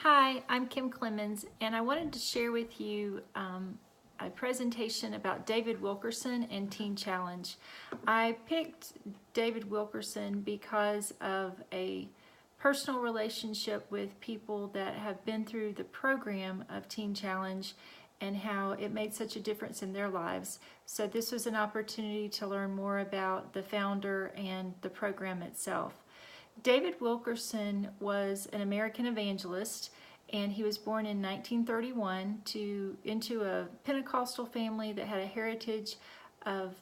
Hi, I'm Kim Clemens, and I wanted to share with you a presentation about David Wilkerson and Teen Challenge. I picked David Wilkerson because of a personal relationship with people that have been through the program of Teen Challenge and how it made such a difference in their lives. So this was an opportunity to learn more about the founder and the program itself. David Wilkerson was an American evangelist, and he was born in 1931 into a Pentecostal family that had a heritage of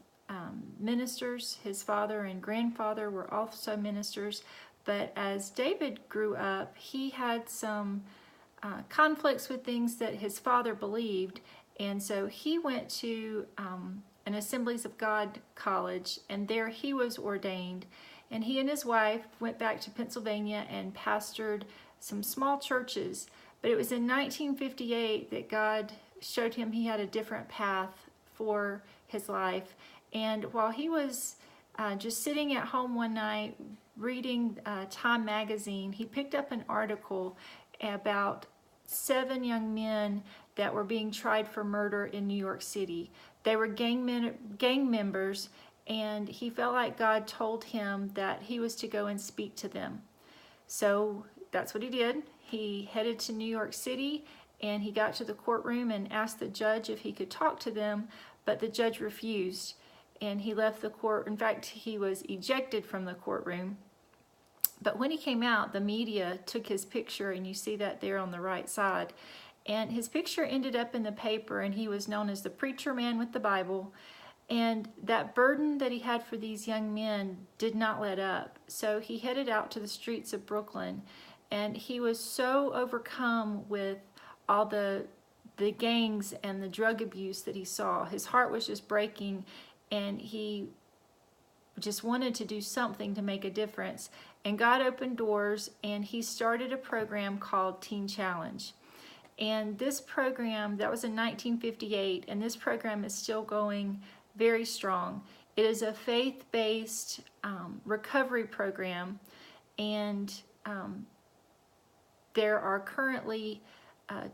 ministers. His father and grandfather were also ministers, but as David grew up, he had some conflicts with things that his father believed, and so he went to an Assemblies of God college, and there he was ordained. And he and his wife went back to Pennsylvania and pastored some small churches. But it was in 1958 that God showed him he had a different path for his life. And while he was just sitting at home one night reading Time magazine, he picked up an article about 7 young men that were being tried for murder in New York City. They were gang members, and he felt like God told him that he was to go and speak to them. So that's what he did. He headed to New York City, and he got to the courtroom and asked the judge if he could talk to them, but the judge refused, and he left the court. In fact, he was ejected from the courtroom. But when he came out, the media took his picture, and you see that there on the right side. And his picture ended up in the paper, and he was known as the preacher man with the Bible. And that burden that he had for these young men did not let up. So he headed out to the streets of Brooklyn, and he was so overcome with all the gangs and the drug abuse that he saw. His heart was just breaking, and he just wanted to do something to make a difference. And God opened doors, and he started a program called Teen Challenge. And this program, that was in 1958, and this program is still going very strong. It is a faith-based recovery program, and there are currently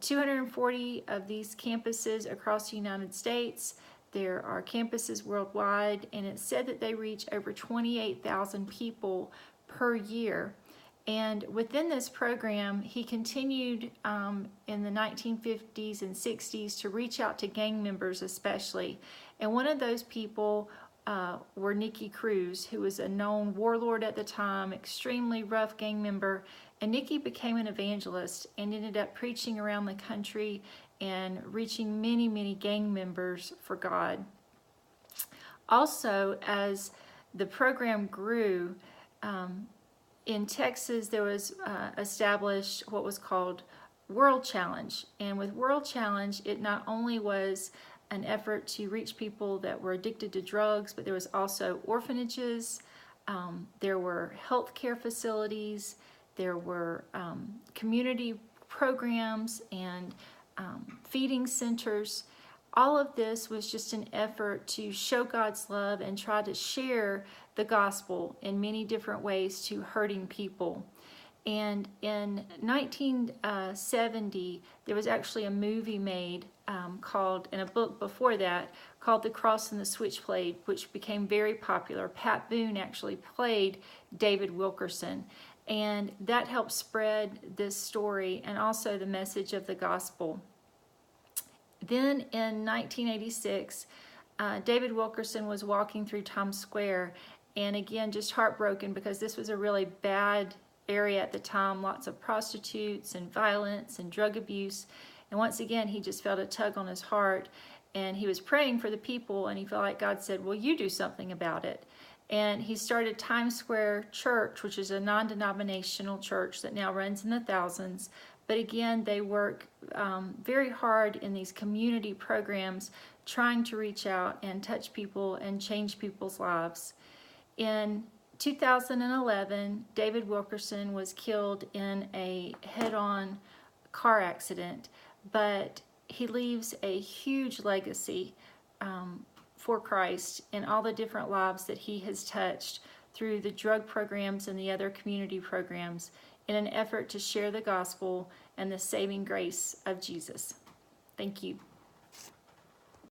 240 of these campuses across the United States. There are campuses worldwide, and it's said that they reach over 28,000 people per year. And within this program, he continued in the 1950s and 60s to reach out to gang members especially. And one of those people were Nicky Cruz, who was a known warlord at the time, extremely rough gang member. And Nicky became an evangelist and ended up preaching around the country and reaching many, many gang members for God. Also, as the program grew, in Texas, there was established what was called World Challenge. And with World Challenge, it not only was an effort to reach people that were addicted to drugs, but there was also orphanages, there were healthcare facilities, there were community programs and feeding centers. All of this was just an effort to show God's love and try to share the gospel in many different ways to hurting people. And in 1970, there was actually a movie made called, and a book before that, called The Cross and the Switchblade, which became very popular. Pat Boone actually played David Wilkerson, and that helped spread this story and also the message of the gospel. Then in 1986, David Wilkerson was walking through Times Square, and again, just heartbroken because this was a really bad area at the time, lots of prostitutes and violence and drug abuse. And once again, he just felt a tug on his heart, and he was praying for the people, and he felt like God said, well, you do something about it. And he started Times Square Church, which is a non-denominational church that now runs in the thousands. But again, they work very hard in these community programs, trying to reach out and touch people and change people's lives. In 2011, David Wilkerson was killed in a head-on car accident, but he leaves a huge legacy for Christ in all the different lives that he has touched through the drug programs and the other community programs in an effort to share the gospel and the saving grace of Jesus. Thank you.